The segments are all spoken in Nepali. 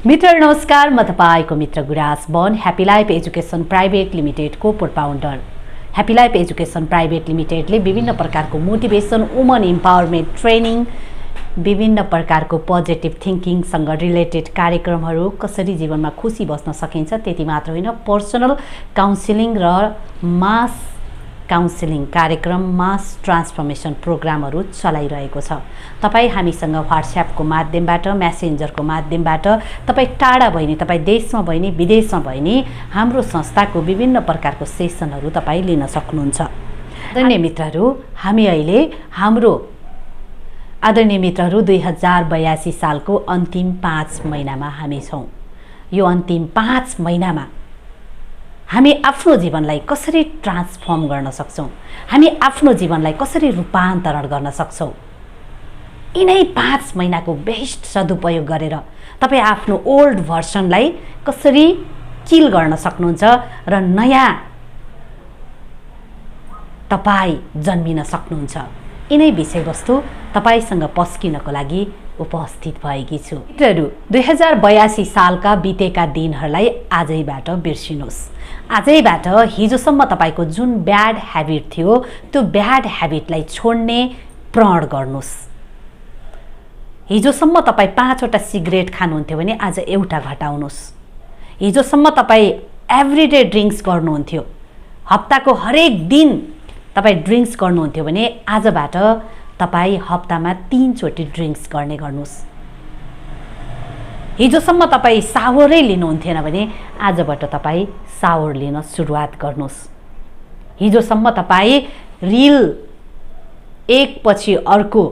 मित्र नमस्कार, म तपाईको मित्र गुराश बन happy life education private limited को प्रोपाउन्डर। ह्यापी लाइफ एजुकेसन प्राइभेट लिमिटेडले विभिन्न प्रकारको मोटिभेसन, वुमन इम्पावरमेन्ट ट्रेनिङ, विभिन्न प्रकारको पोजिटिभ थिङ्किङसँग रिलेटेड कार्यक्रमहरू, कसरी जीवनमा खुसी बस्न सकिन्छ त्यति मात्र होइन, पर्सनल काउन्सिलिङ र मास काउन्सिलिङ कार्यक्रम, मास ट्रान्सफर्मेसन प्रोग्रामहरू चलाइरहेको छ। तपाईँ हामीसँग व्हाट्सएपको माध्यमबाट, मेसेन्जरको माध्यमबाट, तपाईँ टाढा भए नि, तपाईँ देशमा भए नि, विदेशमा भए नि, हाम्रो संस्थाको विभिन्न प्रकारको सेसनहरू तपाईँ लिन सक्नुहुन्छ। आदरणीय मित्रहरू, हामी अहिले हाम्रो आदरणीय मित्रहरू 2082 सालको अन्तिम 5 महिनामा हामी छौँ। यो अन्तिम 5 महिनामा हामी आफ्नो जीवनलाई कसरी ट्रान्सफर्म गर्न सक्छौँ, हामी आफ्नो जीवनलाई कसरी रूपान्तरण गर्न सक्छौँ, यिनै 5 महिनाको बेस्ट सदुपयोग गरेर तपाईँ आफ्नो ओल्ड भर्सनलाई कसरी किल गर्न सक्नुहुन्छ र नयाँ तपाईँ जन्मिन सक्नुहुन्छ, यिनै विषयवस्तु तपाईसँग पस्किनको लागि उपस्थित भएकी छु। मित्रहरू, 2082 सालका बितेका दिनहरूलाई आजैबाट बिर्सिनुहोस्। आजैबाट हिजोसम्म तपाईँको जुन ब्याड ह्याबिट थियो त्यो ब्याड ह्याबिटलाई छोड्ने प्रण गर्नुहोस्। हिजोसम्म तपाईँ 5वटा सिगरेट खानुहुन्थ्यो भने आज एउटा घटाउनुहोस्। हिजोसम्म तपाईँ एभ्रिडे ड्रिङ्क्स गर्नुहुन्थ्यो, हप्ताको हरेक दिन तपाईँ ड्रिङ्क्स गर्नुहुन्थ्यो भने आजबाट तपाईँ हप्तामा 3 चोटि ड्रिङ्क्स गर्ने गर्नुहोस्। हिजोसम्म तपाईँ सावरै लिनुहुन्थेन भने आजबाट तपाईँ सावर लिन सुरुवात गर्नुहोस्। हिजोसम्म तपाईँ रिल एकपछि अर्को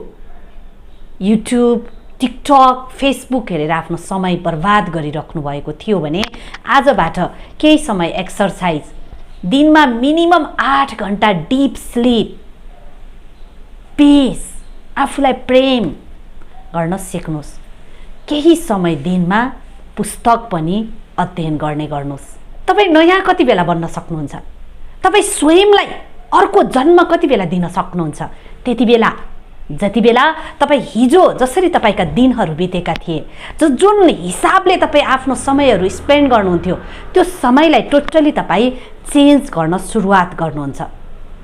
युट्युब, टिकटक, फेसबुक हेरेर आफ्नो समय बर्बाद गरिराख्नु भएको थियो भने आजबाट केही समय एक्सर्साइज, दिनमा मिनिमम 8 घण्टा डिप स्लिप, पीस, आफूलाई प्रेम गर्न सिक्नुहोस्। केही समय दिनमा पुस्तक पनि अध्ययन गर्ने गर्नुहोस्। तपाईँ नयाँ कति बेला बन्न सक्नुहुन्छ, तपाईँ स्वयंलाई अर्को जन्म कति बेला दिन सक्नुहुन्छ, त्यति बेला जति बेला तपाईँ हिजो जसरी तपाईँका दिनहरू बितेका थिए, जुन हिसाबले तपाईँ आफ्नो समयहरू स्पेन्ड गर्नुहुन्थ्यो त्यो समयलाई टोटली तपाईँ चेन्ज गर्न सुरुवात गर्नुहुन्छ।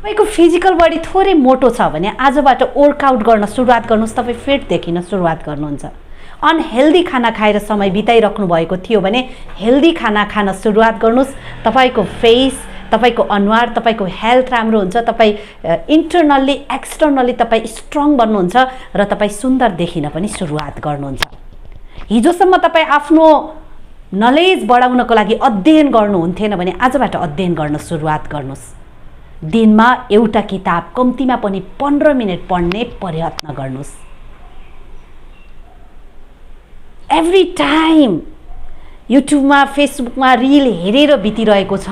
तपाईँको फिजिकल बडी थोरै मोटो छ भने आजबाट वर्कआउट गर्न सुरुवात गर्नुहोस्, तपाईँ फिट देखिन सुरुवात गर्नुहुन्छ। अनहेल्दी खाना खाएर समय बिताइराख्नु भएको थियो भने हेल्दी खाना खान सुरुवात गर्नुहोस्। तपाईँको फेस, तपाईँको अनुहार, तपाईँको हेल्थ राम्रो हुन्छ, तपाईँ इन्टरनल्ली एक्सटर्नल्ली तपाईँ स्ट्रङ बन्नुहुन्छ र तपाईँ सुन्दर देखिन पनि सुरुवात गर्नुहुन्छ। हिजोसम्म तपाईँ आफ्नो नलेज बढाउनको लागि अध्ययन गर्नुहुन्थेन भने आजबाट अध्ययन गर्न सुरुवात गर्नुहोस्। दिनमा एउटा किताब कम्तीमा पनि 15 मिनट पढ्ने प्रयत्न गर्नुहोस्। एभ्री टाइम युट्युबमा, फेसबुकमा रिल हेरेर बितिरहेको छ,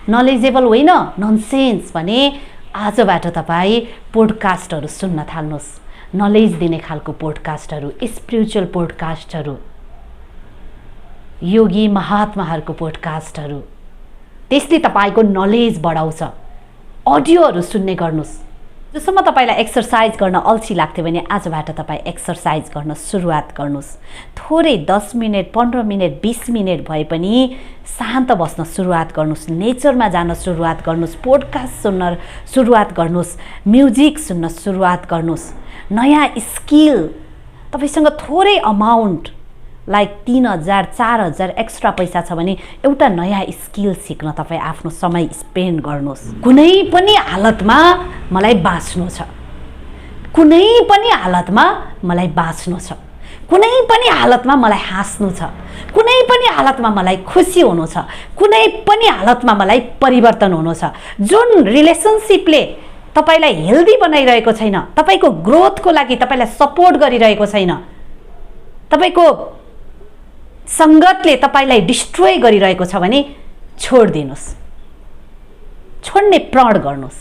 नलेजेबल होइन, ननसेन्स भने आजबाट तपाईँ पोडकास्टहरू सुन्न थाल्नुहोस्। नलेज दिने खालको पोडकास्टहरू, स्पिरिचुअल पोडकास्टहरू, योगी महात्माहरूको पोडकास्टहरू, त्यसले तपाईँको नलेज बढाउँछ। अडियोहरू सुन्ने गर्नुहोस्। जसम्म तपाईँलाई एक्सर्साइज गर्न अल्छी लाग्थ्यो भने आजबाट तपाईँ एक्सर्साइज गर्न सुरुवात गर्नुहोस्। थोरै 10 मिनट, 15 मिनट, 20 मिनट भए पनि शान्त बस्न सुरुवात गर्नुहोस्, नेचरमा जान सुरुवात गर्नुहोस्, पोडकास्ट सुन्न सुरुवात गर्नुहोस्, म्युजिक सुन्न सुरुवात गर्नुहोस्। नयाँ स्किल, तपाईँसँग थोरै अमाउन्ट लाइक 3000, 4000 एक्स्ट्रा पैसा छ भने एउटा नयाँ स्किल सिक्न तपाईँ आफ्नो समय स्पेन्ड गर्नुहोस्। कुनै पनि हालतमा मलाई बाँच्नु छ, कुनै पनि हालतमा मलाई बाँच्नु छ, कुनै पनि हालतमा मलाई हाँस्नु छ, कुनै पनि हालतमा मलाई खुसी हुनु छ, कुनै पनि हालतमा मलाई परिवर्तन हुनु छ। जुन रिलेसनसिपले तपाईँलाई हेल्दी बनाइरहेको छैन, तपाईँको ग्रोथको लागि तपाईँलाई सपोर्ट गरिरहेको छैन, तपाईँको सङ्गतले तपाईँलाई डिस्ट्रोय गरिरहेको छ भने छोडिदिनुहोस्, छोड्ने प्रण गर्नुहोस्।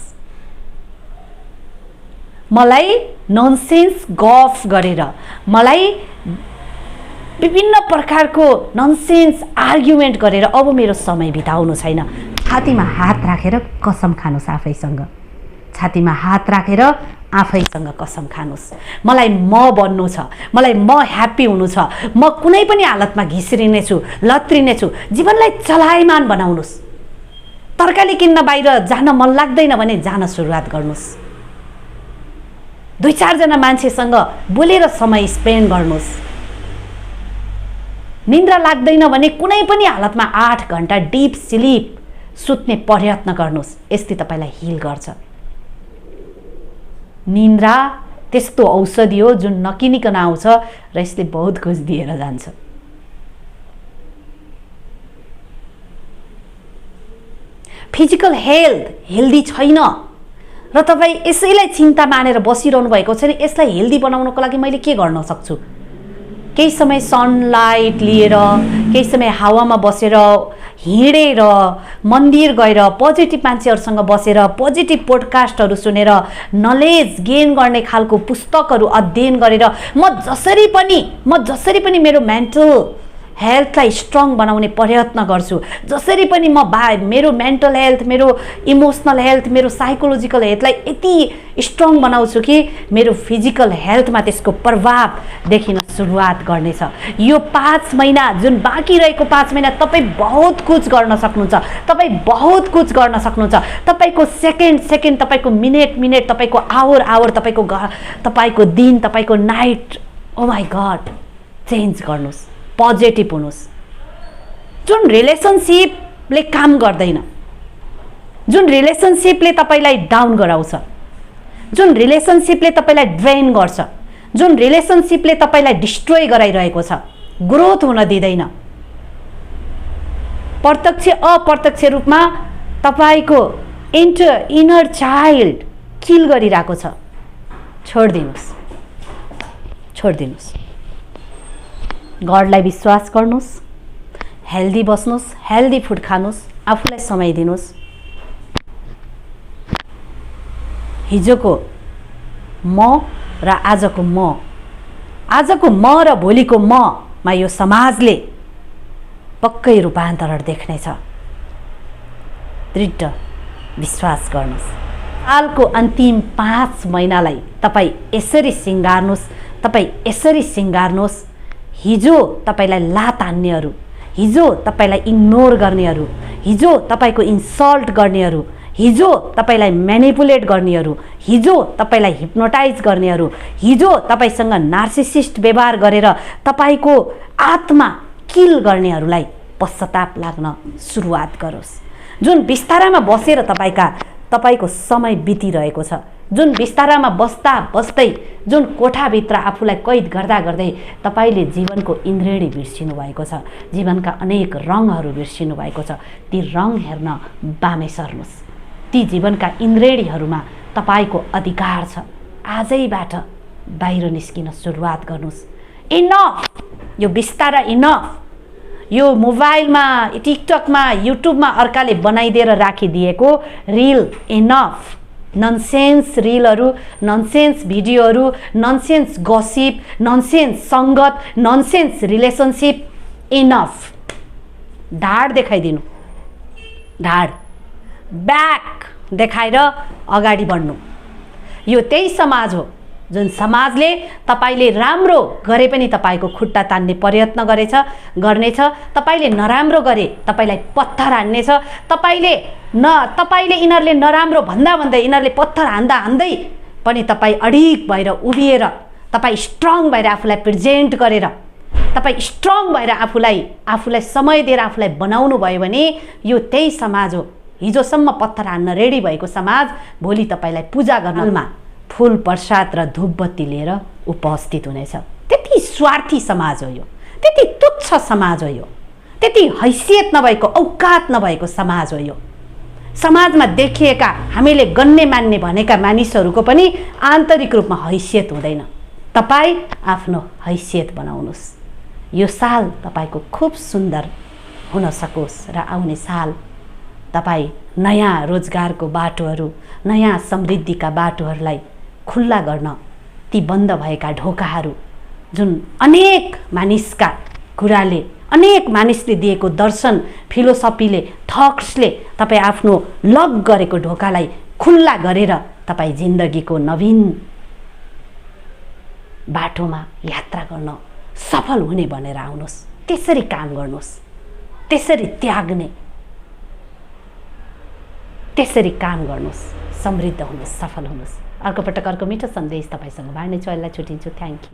मलाई ननसेन्स गफ गरेर, मलाई विभिन्न प्रकारको ननसेन्स आर्ग्युमेन्ट गरेर अब मेरो समय बिताउनु छैन। छातीमा हात राखेर कसम खानुहोस् आफैसँग, छातीमा हात राखेर आफैसँग कसम खानुस्, मलाई म बन्नु छ, मलाई म ह्याप्पी हुनु छ, म कुनै पनि हालतमा घिस्रिनेछु, लत्रिनेछु। जीवनलाई चलायमान बनाउनुस्। तरकारी किन्न बाहिर जान मन लाग्दैन भने जान सुरुवात गर्नुस्। 2-4 जना मान्छेसँग बोलेर समय स्पेन्ड गर्नुस्। निन्द्रा लाग्दैन भने कुनै पनि हालतमा 8 घण्टा डिप स्लिप सुत्ने प्रयत्न गर्नुस्। यसले तपाईलाई हिल गर्छ। निन्द्रा त्यस्तो औषधि हो जुन नकिनिकन आउँछ र यसले बहुत कुछ दिएर जान्छ। फिजिकल हेल्दी छैन र तपाईँ यसैलाई चिन्ता मानेर बसिरहनु भएको छ नि, यसलाई हेल्दी बनाउनको लागि मैले के गर्न सक्छु? केही समय सनलाइट लिएर, केही समय हावामा बसेर, हिँडेर, मन्दिर गएर, पोजिटिभ मान्छेहरूसँग बसेर, पोजिटिभ पोडकास्टहरू सुनेर, नलेज गेन गर्ने खालको पुस्तकहरू अध्ययन गरेर म जसरी पनि मेरो मेन्टल हेल्थलाई स्ट्रङ बनाउने प्रयत्न गर्छु। जसरी पनि मेरो मेन्टल हेल्थ, मेरो इमोसनल हेल्थ, मेरो साइकोलोजिकल हेल्थलाई यति स्ट्रङ बनाउँछु कि मेरो फिजिकल हेल्थमा त्यसको प्रभाव देखिन सुरुवात गर्नेछ। यो 5 महिना जुन बाँकी रहेको 5 महिना तपाईँ बहुत कुछ गर्न सक्नुहुन्छ। तपाईँ बहुत कुछ गर्न सक्नुहुन्छ। तपाईँको सेकेन्ड, तपाईँको मिनेट, तपाईँको आवर, तपाईँको दिन, तपाईँको night, oh my god, change गर्नुस्। पोजिटिभ हुनुस्। जुन रिलेसनसिपले काम गर्दैन, जुन रिलेसनसिपले तपाईलाई डाउन गराउँछ, जुन रिलेसनसिपले तपाईलाई ड्रेन गर्छ, जुन रिलेसनसिपले तपाईलाई डिस्ट्रोय गराइरहेको छ, ग्रोथ हुन दिँदैन, प्रत्यक्ष अप्रत्यक्ष रूपमा तपाईको इनर चाइल्ड किल गरिरहेको छ, छोड्दिनुस्। गडलाई विश्वास गर्नुस्, हेल्दी बस्नुस्, हेल्दी फुड खानुस्, आफूलाई समय दिनुस्। हिजोको म र आजको म र भोलिको ममा यो समाजले पक्कै रूपान्तरण देख्नेछ। दृढ विश्वास गर्नुस्। सालको अन्तिम 5 महिनालाई तपाईँ यसरी सिँगार्नुस्। हिजो तपाईलाई लात हान्नेहरू, हिजो तपाईलाई इग्नोर गर्नेहरू, हिजो तपाईको इन्सल्ट गर्नेहरू, हिजो तपाईलाई म्यानिपुलेट गर्नेहरू, हिजो तपाईलाई हिप्नोटाइज गर्नेहरू, हिजो तपाईसँग नार्सिसिस्ट व्यवहार गरेर तपाईको आत्मा किल गर्नेहरूलाई पश्चाताप लाग्न सुरुवात गरोस्। जुन बिस्तारामा बसेर तपाईको समय बितिरहेको छ, जुन बिस्तारामा बस्दै जुन कोठाभित्र आफूलाई कैद गर्दै तपाईले जीवनको इन्द्रेणी बिर्सिनु भएको छ, जीवनका अनेक रङहरू बिर्सिनु भएको छ, ती रङ हेर्न बामे सर्नुस्। ती जीवनका इन्द्रेणीहरूमा तपाईको अधिकार छ। आजैबाट बाहिर निस्किन सुरुवात गर्नुस्। इनफ, यो बिस्तारा इनफ। यो मोबाइलमा, टिकटकमा, युट्युबमा अर्काले बनाइदिएर राखिदिएको रिल इनफ। ननसेन्स रिलहरू, ननसेन्स भिडियोहरू, ननसेन्स गसिप, ननसेन्स सङ्गत, ननसेन्स रिलेसनसिप इनफ। ढाड देखाइदिनु, ढाड ब्याक देखाएर अगाडि बढ्नु। यो त्यही समाज हो जुन समाजले तपाईले राम्रो गरे पनि तपाईको खुट्टा तान्ने प्रयत्न गर्नेछ। तपाईले नराम्रो गरे तपाईलाई पत्थर हान्नेछ। तपाईले यिनीहरूले नराम्रो भन्दै यिनीहरूले पत्थर हान्दै पनि तपाईँ अडिग भएर उभिएर, तपाईँ स्ट्रङ भएर आफूलाई प्रेजेन्ट गरेर, तपाईँ स्ट्रङ भएर आफूलाई समय दिएर आफूलाई बनाउनु भयो भने यो त्यही समाज हो। हिजोसम्म पत्थर हान्न रेडी भएको समाज भोलि तपाईलाई पूजा गर्नमा फूल प्रसाद र धूपबत्ती लिएर उपस्थित हुनेछ। त्यति स्वार्थी समाज हो यो, त्यति तुच्छ समाज हो यो, त्यति हैसियत नभएको, औकात नभएको समाज हो यो। समाजमा देखिएका हामीले गन्ने मान्ने भनेका मानिसहरूको पनि आन्तरिक रूपमा हैसियत हुँदैन। तपाईँ आफ्नो हैसियत बनाउनुस्। यो साल तपाईको खूब सुन्दर हुन सकोस् र आउने साल तपाईँ नयाँ रोजगारको बाटोहरू, नयाँ समृद्धिका बाटोहरूलाई खुल्ला गर्न, ती बन्द भएका ढोकाहरू जुन अनेक मानिसका कुराले, अनेक मानिसले दिएको दर्शन, फिलोसफीले, थट्सले तपाईँ आफ्नो लक गरेको ढोकालाई खुल्ला गरेर तपाईँ जिन्दगीको नवीन बाटोमा यात्रा गर्न सफल हुने भनेर आउनुहोस्। त्यसरी काम गर्नुहोस्, त्यसरी त्याग्ने, त्यसरी काम गर्नुहोस्, समृद्ध हुनुहोस्, सफल हुनुहोस्। अर्को पटक अर्को मिठो सन्देश तपाईसँग बाँड्नेछु। अहिले छुट्टिन्छु। Thank you.